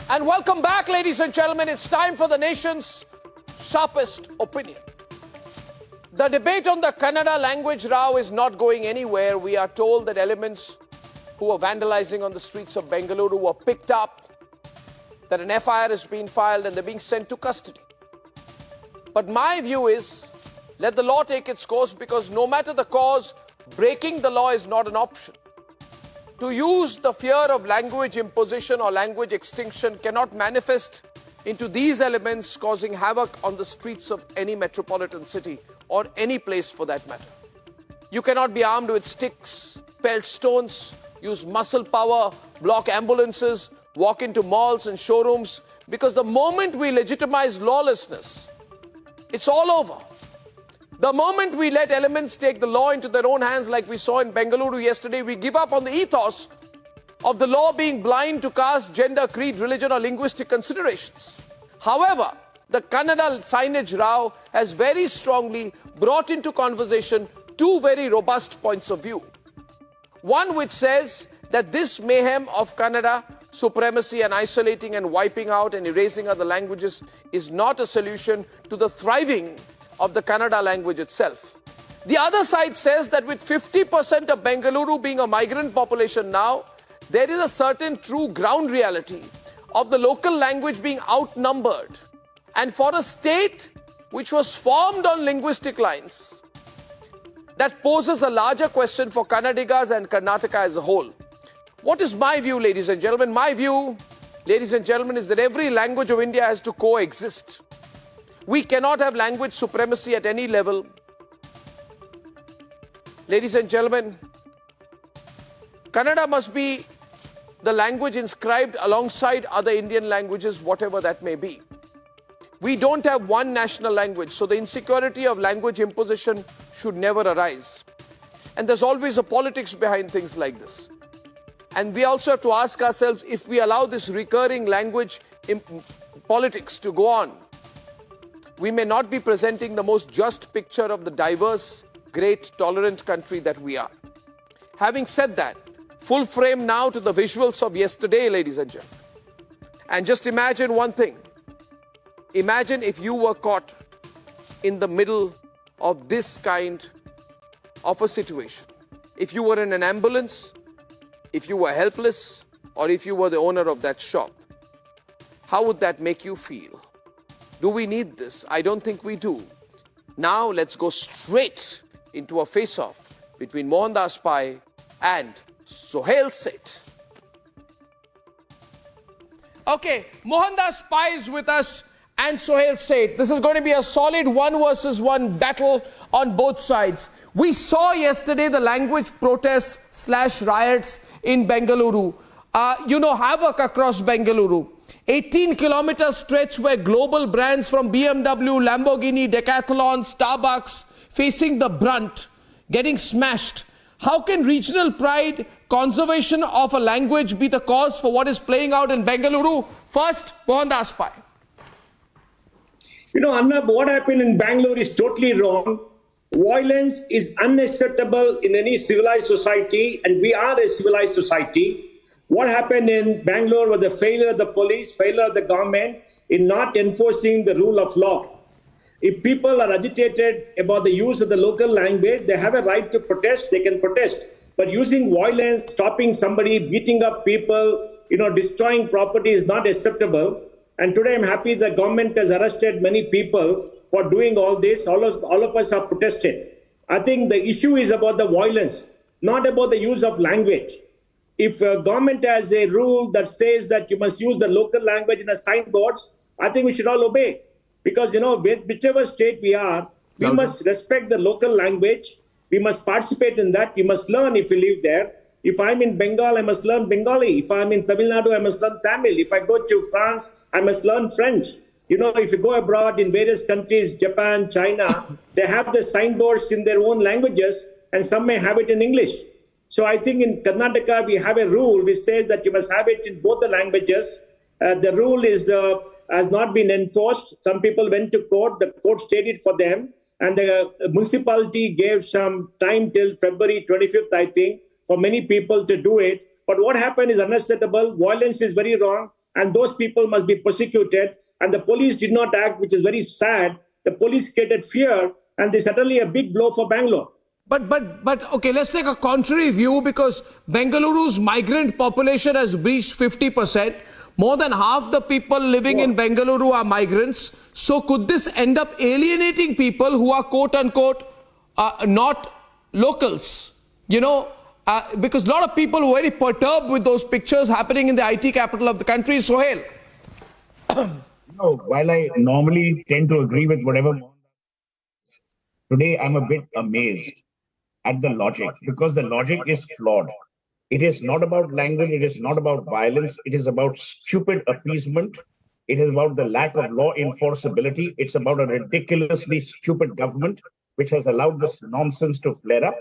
And welcome back, ladies and gentlemen. It's time for the nation's sharpest opinion. The debate on the Kannada language row is not going anywhere. We are told that elements who were vandalizing on the streets of Bengaluru were picked up, that an FIR has been filed and they're being sent to custody. But my view is, let the law take its course, because no matter the cause, breaking the law is not an option. To use the fear of language imposition or language extinction cannot manifest into these elements causing havoc on the streets of any metropolitan city or any place for that matter. You cannot be armed with sticks, pelt stones, use muscle power, block ambulances, walk into malls and showrooms, because the moment we legitimize lawlessness, it's all over. The moment we let elements take the law into their own hands, like we saw in Bengaluru yesterday, we give up on the ethos of the law being blind to caste, gender, creed, religion or linguistic considerations. However, the Kannada signage row has very strongly brought into conversation two very robust points of view. One which says that this mayhem of Kannada supremacy and isolating and wiping out and erasing other languages is not a solution to the thriving of the Kannada language itself. The other side says that with 50% of Bengaluru being a migrant population now, there is a certain true ground reality of the local language being outnumbered. And for a state which was formed on linguistic lines, that poses a larger question for Kannadigas and Karnataka as a whole. What is my view, ladies and gentlemen? My view, ladies and gentlemen, is that every language of India has to coexist. We cannot have language supremacy at any level. Ladies and gentlemen, Kannada must be the language inscribed alongside other Indian languages, whatever that may be. We don't have one national language, so the insecurity of language imposition should never arise. And there's always a politics behind things like this. And we also have to ask ourselves, if we allow this recurring language politics to go on, we may not be presenting the most just picture of the diverse, great, tolerant country that we are. Having said that, full frame now to the visuals of yesterday, ladies and gentlemen. And just imagine one thing. Imagine if you were caught in the middle of this kind of a situation. If you were in an ambulance, if you were helpless, or if you were the owner of that shop, how would that make you feel? Do we need this? I don't think we do. Now let's go straight into a face-off between Mohandas Pai and Suhel Seth. Okay, Mohandas Pai is with us and Suhel Seth. This is going to be a solid 1 versus 1 battle on both sides. We saw yesterday the language protests / riots in Bengaluru. Havoc across Bengaluru. 18-kilometer stretch where global brands from BMW, Lamborghini, Decathlon, Starbucks facing the brunt, getting smashed. How can regional pride, conservation of a language be the cause for what is playing out in Bengaluru? First, Mohandas Pai. Arnab, what happened in Bangalore is totally wrong. Violence is unacceptable in any civilized society, and we are a civilized society. What happened in Bangalore was the failure of the police, failure of the government in not enforcing the rule of law. If people are agitated about the use of the local language, they have a right to protest, they can protest. But using violence, stopping somebody, beating up people, destroying property is not acceptable. And today I'm happy the government has arrested many people for doing all this. All of us have protested. I think the issue is about the violence, not about the use of language. If government has a rule that says that you must use the local language in the signboards, I think we should all obey. Because, whichever state we are, we must respect the local language. We must participate in that. We must learn if we live there. If I'm in Bengal, I must learn Bengali. If I'm in Tamil Nadu, I must learn Tamil. If I go to France, I must learn French. If you go abroad in various countries, Japan, China, they have the signboards in their own languages, and some may have it in English. So I think in Karnataka, we have a rule which says that you must have it in both the languages. The rule has not been enforced. Some people went to court. The court stayed it for them. And the municipality gave some time till February 25th, I think, for many people to do it. But what happened is unacceptable. Violence is very wrong. and those people must be prosecuted. And the police did not act, which is very sad. The police created fear, and this is certainly a big blow for Bangalore. But okay, let's take a contrary view, because Bengaluru's migrant population has breached 50%. More than half the people living in Bengaluru are migrants. So could this end up alienating people who are quote unquote not locals? You know, because a lot of people were very perturbed with those pictures happening in the IT capital of the country. Suhel. No, while I normally tend to agree with whatever, today I'm a bit amazed at the logic, because the logic is flawed. It is not about language, it is not about violence, it is about stupid appeasement, it is about the lack of law enforceability, it's about a ridiculously stupid government which has allowed this nonsense to flare up.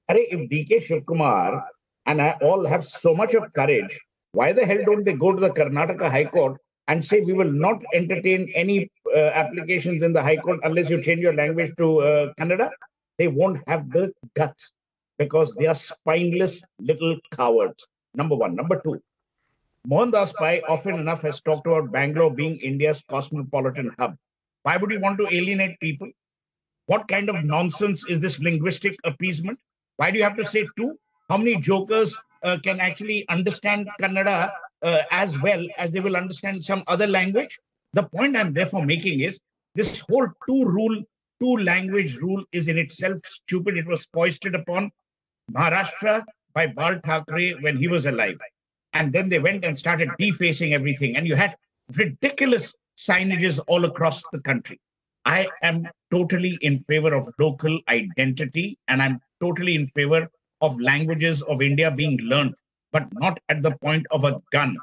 If DK Shivkumar and I all have so much of courage, why the hell don't they go to the Karnataka High Court and say we will not entertain any applications in the High Court unless you change your language to Kannada? They won't have the guts, because they are spineless little cowards. Number one. Number two, Mohandas Pai often enough has talked about Bangalore being India's cosmopolitan hub. Why would you want to alienate people? What kind of nonsense is this linguistic appeasement? Why do you have to say two? How many jokers can actually understand Kannada as well as they will understand some other language? The point I'm therefore making is this whole two language rule is in itself stupid. It was foisted upon Maharashtra by Bal Thackeray when he was alive. And then they went and started defacing everything. And you had ridiculous signages all across the country. I am totally in favor of local identity, and I'm totally in favor of languages of India being learned, but not at the point of a gun,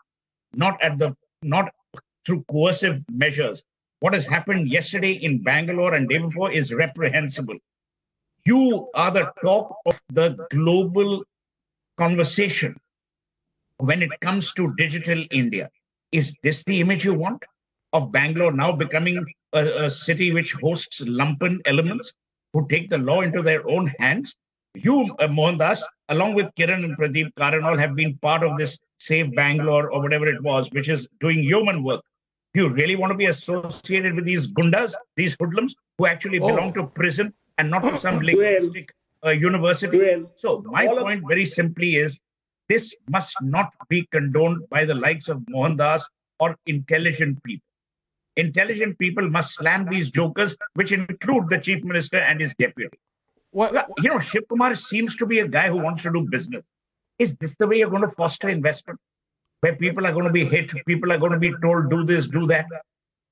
not through coercive measures. What has happened yesterday in Bangalore and day before is reprehensible. You are the talk of the global conversation when it comes to digital India. Is this the image you want of Bangalore now becoming a city which hosts lumpen elements who take the law into their own hands? You, Mohandas, along with Kiran and Pradeep Karanol, have been part of this Save Bangalore or whatever it was, which is doing yeoman work. Do you really want to be associated with these gundas, these hoodlums, who actually belong to prison and not to some linguistic university? So my point very simply is, this must not be condoned by the likes of Mohandas or intelligent people. Intelligent people must slam these jokers, which include the chief minister and his deputy. You know, Shiv Kumar seems to be a guy who wants to do business. Is this the way you're going to foster investment? Where people are going to be hit, people are going to be told, do this, do that.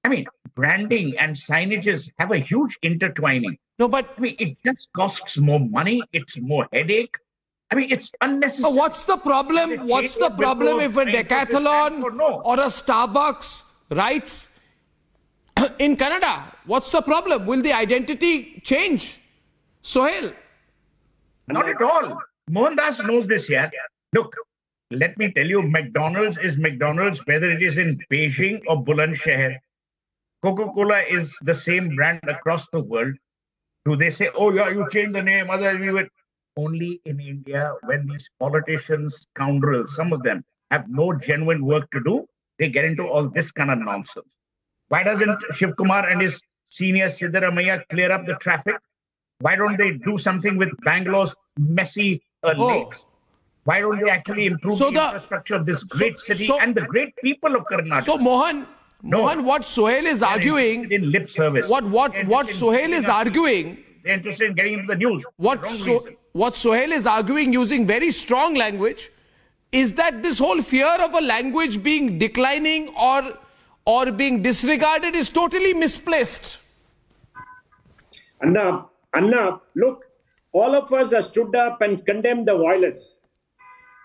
I mean, branding and signages have a huge intertwining. No, but I mean, it just costs more money, it's more headache. I mean, it's unnecessary. What's the problem? What's the problem if a decathlon or a Starbucks writes in Kannada? What's the problem? Will the identity change? Suhel? Not at all. Mohandas knows this, yeah. Look, let me tell you, McDonald's is McDonald's, whether it is in Beijing or Bulandshahr. Coca-Cola is the same brand across the world. Do they say, oh yeah, you changed the name, otherwise we would... Only in India, when these politicians, scoundrels, some of them have no genuine work to do, they get into all this kind of nonsense. Why doesn't Shiv Kumar and his senior Siddaramaiah clear up the traffic? Why don't they do something with Bangalore's messy lakes? Why don't they actually improve the infrastructure of this great city and the great people of Karnataka? So Mohan, what Suhel is arguing in lip service. What Suhel is arguing, they're interested in getting into the news. What Suhel is arguing, using very strong language, is that this whole fear of a language being declining or being disregarded is totally misplaced. Arnab, look, all of us have stood up and condemned the violence.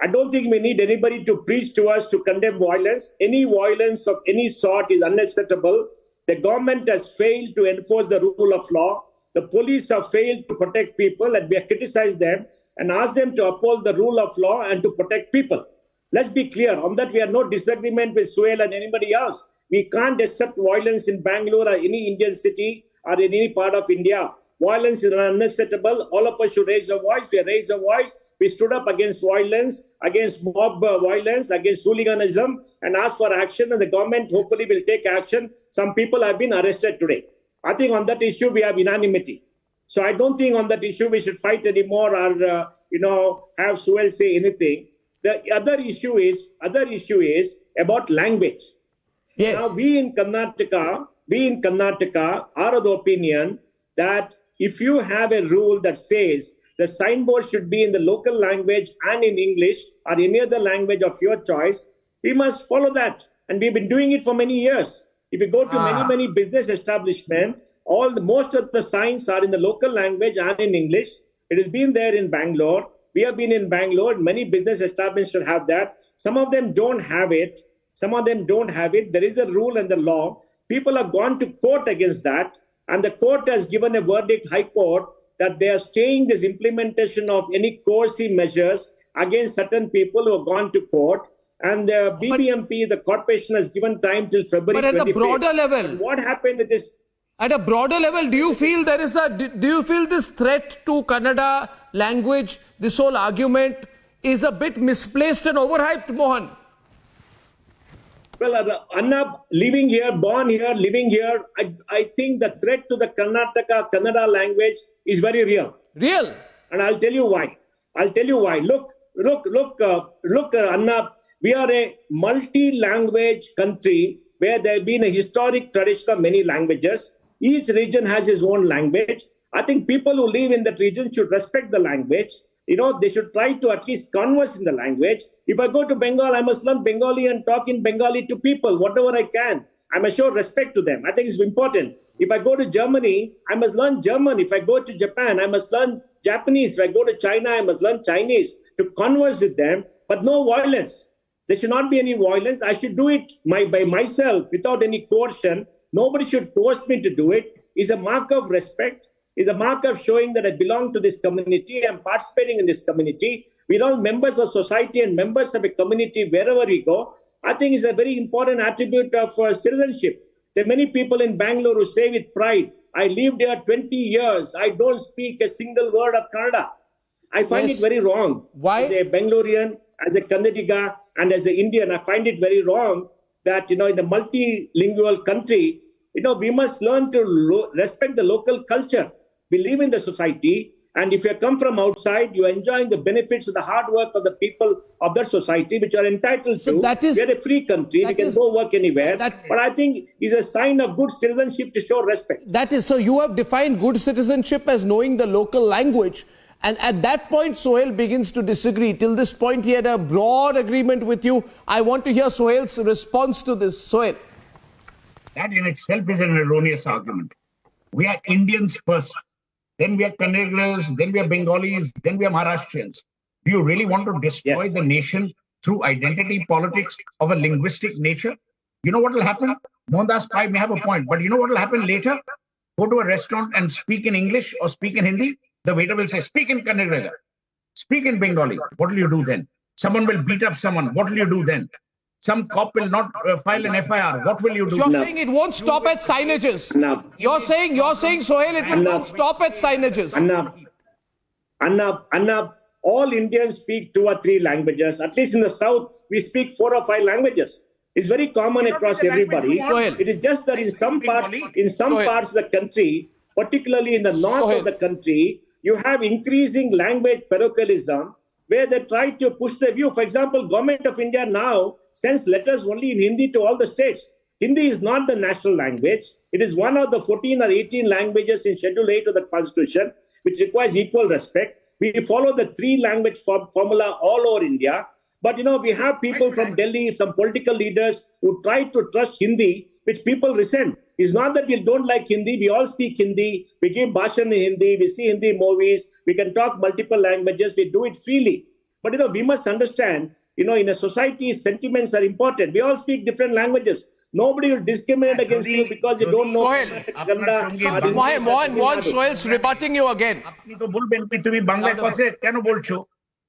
I don't think we need anybody to preach to us to condemn violence. Any violence of any sort is unacceptable. The government has failed to enforce the rule of law. The police have failed to protect people, and we have criticized them and asked them to uphold the rule of law and to protect people. Let's be clear on that. We have no disagreement with Suhel and anybody else. We can't accept violence in Bangalore or any Indian city or in any part of India. Violence is unacceptable. All of us should raise our voice. We raised our voice. We stood up against violence, against mob violence, against hooliganism, and asked for action. And the government hopefully will take action. Some people have been arrested today. I think on that issue we have unanimity. So I don't think on that issue we should fight anymore or have Suhel say anything. The other issue is about language. Yes. Now we in Karnataka are of the opinion that if you have a rule that says the signboard should be in the local language and in English or any other language of your choice, we must follow that. And we've been doing it for many years. If you go to many business establishments, most of the signs are in the local language and in English. It has been there in Bangalore. We have been in Bangalore. Many business establishments should have that. Some of them don't have it. There is a rule and the law. People have gone to court against that. And the court has given a verdict, High Court, that they are staying this implementation of any coercive measures against certain people who have gone to court. And the BBMP, the corporation, has given time till February 25th. But at the broader level, what happened with this? At a broader level, do you feel this threat to Kannada language, this whole argument is a bit misplaced and overhyped, Mohan? Well, Arnab, living here, born here, living here, I think the threat to the Kannada language is very real. Real? And I'll tell you why. Look, Arnab, we are a multi-language country where there has been a historic tradition of many languages. Each region has its own language. I think people who live in that region should respect the language. They should try to at least converse in the language. If I go to Bengal, I must learn Bengali and talk in Bengali to people, whatever I can. I must show respect to them. I think it's important. If I go to Germany, I must learn German. If I go to Japan, I must learn Japanese. If I go to China, I must learn Chinese to converse with them, but no violence. There should not be any violence. I should do it by myself without any coercion. Nobody should force me to do it. It's a mark of respect. It's a mark of showing that I belong to this community. I'm participating in this community. We're all members of society and members of a community wherever we go. I think it's a very important attribute of citizenship. There are many people in Bangalore who say with pride, I lived here 20 years. I don't speak a single word of Kannada. I find it very wrong. Why? As a Bangalorean, as a Kannadiga, and as an Indian, I find it very wrong that, in a multilingual country, we must learn to respect the local culture. We live in the society, and if you come from outside, you are enjoying the benefits of the hard work of the people of that society, which are entitled to. We are a free country. We can go work anywhere. But I think it's a sign of good citizenship to show respect. So you have defined good citizenship as knowing the local language. And at that point, Suhel begins to disagree. Till this point, he had a broad agreement with you. I want to hear Suhel's response to this. Suhel. That in itself is an erroneous argument. We are Indians first. Then we are Kannadigas, then we are Bengalis, then we are Maharashtrians. Do you really want to destroy the nation through identity politics of a linguistic nature? You know what will happen? Mohandas Pai may have a point, but you know what will happen later? Go to a restaurant and speak in English or speak in Hindi. The waiter will say, speak in Kannada, speak in Bengali. What will you do then? Someone will beat up someone. What will you do then? Some cop will not file an FIR. What will you do? You're saying it won't stop at signages. You're saying, Suhel, it will not stop at signages. Arnab, all Indians speak 2 or 3 languages. At least in the south, we speak 4 or 5 languages. It's very common across everybody. It is just that in some parts of the country, particularly in the north of the country, you have increasing language parochialism, where they try to push the view. For example, Government of India now sends letters only in Hindi to all the states. Hindi is not the national language. It is one of the 14 or 18 languages in Schedule 8 of the Constitution, which requires equal respect. We follow the 3-language formula all over India. But, we have people from Delhi, some political leaders who try to trust Hindi, which people resent. It's not that we don't like Hindi. We all speak Hindi. We give bhashan in Hindi. We see Hindi movies. We can talk multiple languages. We do it freely. But, we must understand, in a society, sentiments are important. We all speak different languages. Nobody will discriminate against you because you don't know. Mohan, Suhel's rebutting you again.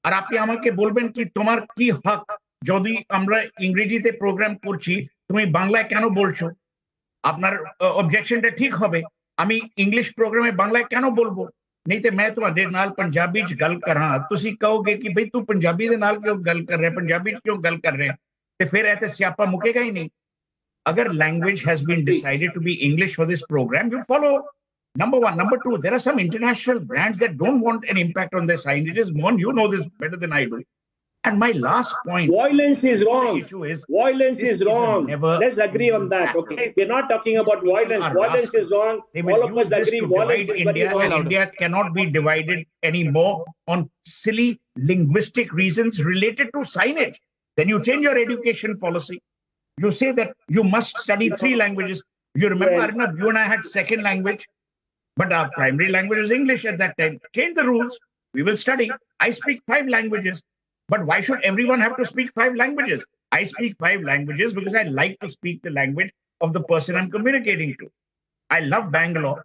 আর আপনি আমাকে বলবেন কি তোমার কি হক যদি আমরা ইংরেজিতে programme করছি তুমি বাংলায় কেন বলছো আপনার অবজেকশনটা ঠিক হবে আমি इंग्लिश प्रोग्राम में बांग्ला क्यों बोलबो नहीं तो मैं तुम्हारे नाल पंजाबी च गल करा तुसी कहोगे कि भाई तू पंजाबी दे नाल क्यों गल कर रहे है पंजाबी च क्यों गल कर रहे हैं तो फिर ऐसे स्यापा मुकेगा ही नहीं अगर language has been decided to be English for this program you follow number one number two there are some international brands that don't want an impact on their signages Mohan you know this better than I do and my last point Violence is wrong. issue is Violence is wrong. Let's agree on that. Okay, we're not talking about violence. Violence is wrong. All of us agree. Violence is very wrong. India cannot be divided anymore on silly linguistic reasons related to signage. Then you change your education policy. You say that you must study 3 languages. You remember, Arnab, you and I had second language, but our primary language was English at that time. Change the rules. We will study. I speak 5 languages. But why should everyone have to speak 5 languages? I speak 5 languages because I like to speak the language of the person I'm communicating to. I love Bangalore.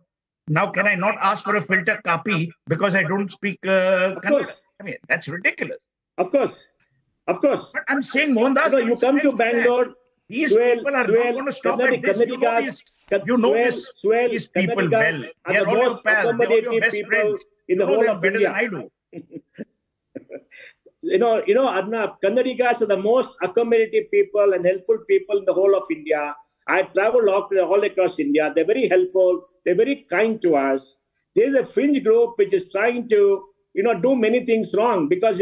Now, can I not ask for a filter copy because I don't speak Kannada? I mean, that's ridiculous. Of course. Of course. But I'm saying, Mohandas, No, you come to Bangalore. these people are not going to stop at this. You know this. These people well. Are the most accommodative people in the whole of better India. than I do. You know, Arnab, Kannadigas are the most accommodative people and helpful people in the whole of India. I traveled all across India. They're very helpful. They're very kind to us. There's a fringe group which is trying to, do many things wrong because,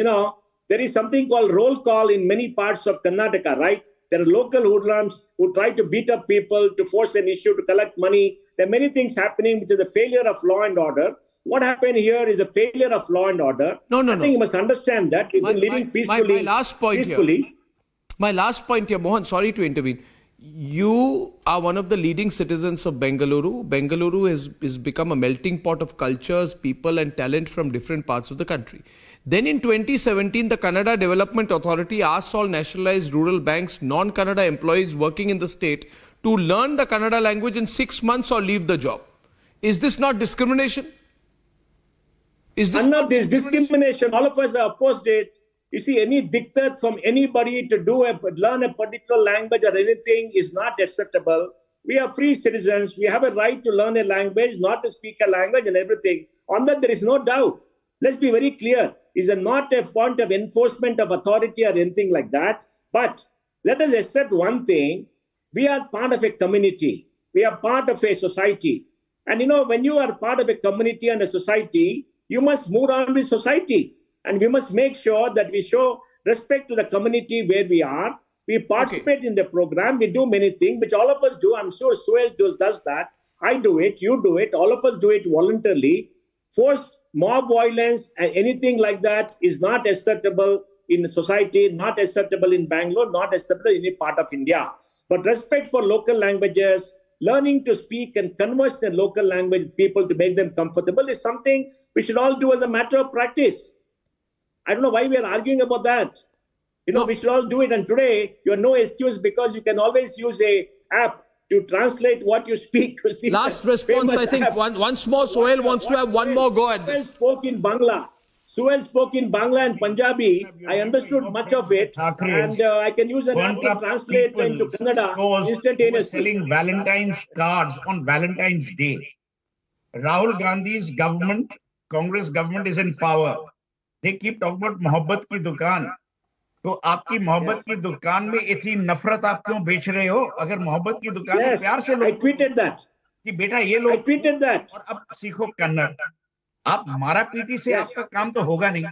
there is something called roll call in many parts of Karnataka, right? There are local hoodlums who try to beat up people, to force an issue, to collect money. There are many things happening, which is the failure of law and order. What happened here is a failure of law and order. No. I think you must understand that. We've been living peacefully. My last point here, Mohan, sorry to intervene. You are one of the leading citizens of Bengaluru. Bengaluru has become a melting pot of cultures, people and talent from different parts of the country. Then in 2017, the Kannada Development Authority asked all nationalized rural banks, non-Kannada employees working in the state to learn the Kannada language in 6 months or leave the job. Is this not discrimination? Arnab, this discrimination, all of us are opposed it. You see, any diktat from anybody to learn a particular language or anything is not acceptable. We are free citizens. We have a right to learn a language, not to speak a language and everything. On that, there is no doubt. Let's be very clear. It's not a point of enforcement of authority or anything like that. But let us accept one thing. We are part of a community. We are part of a society. And when you are part of a community and a society, you must move on with society. And we must make sure that we show respect to the community where we are. We participate in the program. We do many things, which all of us do. I'm sure Suhel does that. I do it. You do it. All of us do it voluntarily. Force, mob violence, and anything like that is not acceptable in society, not acceptable in Bangalore, not acceptable in any part of India. But respect for local languages, learning to speak and converse in local language people to make them comfortable is something we should all do as a matter of practice. I don't know why we are arguing about that. We should all do it. And today, you have no excuse because you can always use a app to translate what you speak. To see last response, I think once more, Suhel wants to have one more go at this. Suhel spoke in Bangla and Punjabi. I understood much of it. And I can use an app to translate into Kannada instantaneously. Selling Valentine's cards on Valentine's Day. Rahul Gandhi's government, Congress government is in power. They keep talking about मोहब्बत की दुकान. तो आपकी मोहब्बत की दुकान में इतनी नफरत आप क्यों बेच रहे हो? अगर मोहब्बत की दुकान में प्यार से लोग I tweeted that. कि बेटा ये लोग I tweeted that. और अब सीखो कन्नड़. आप मारा पीटी से आपका काम तो होगा नहीं.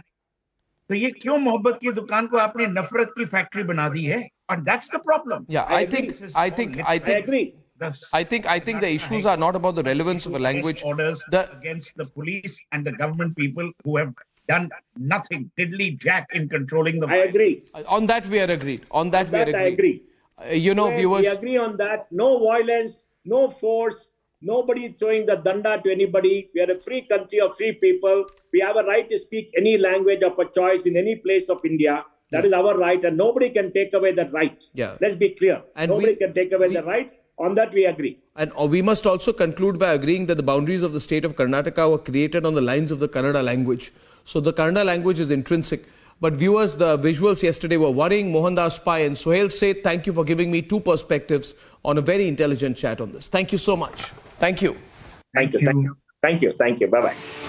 तो ये क्यों मोहब्बत की दुकान को आपने नफरत की फैक्ट्री बना दी है? And that's the problem. Yeah, I think agree. I think the issues are not about the relevance of a language. Orders against the police and the government people who have done nothing, diddly jack in controlling the. I agree. On that we are agreed. I agree. Viewers. We agree on that. No violence, no force, nobody throwing the danda to anybody. We are a free country of free people. We have a right to speak any language of our choice in any place of India. That is our right, and nobody can take away that right. Yeah. Let's be clear. And nobody can take away the right. On that we agree. And we must also conclude by agreeing that the boundaries of the state of Karnataka were created on the lines of the Kannada language. So the Kannada language is intrinsic. But viewers, the visuals yesterday were worrying. Mohandas Pai and Suhel Seth, thank you for giving me 2 perspectives on a very intelligent chat on this. Thank you so much. Thank you. Thank you. Thank you. Thank you. Bye bye.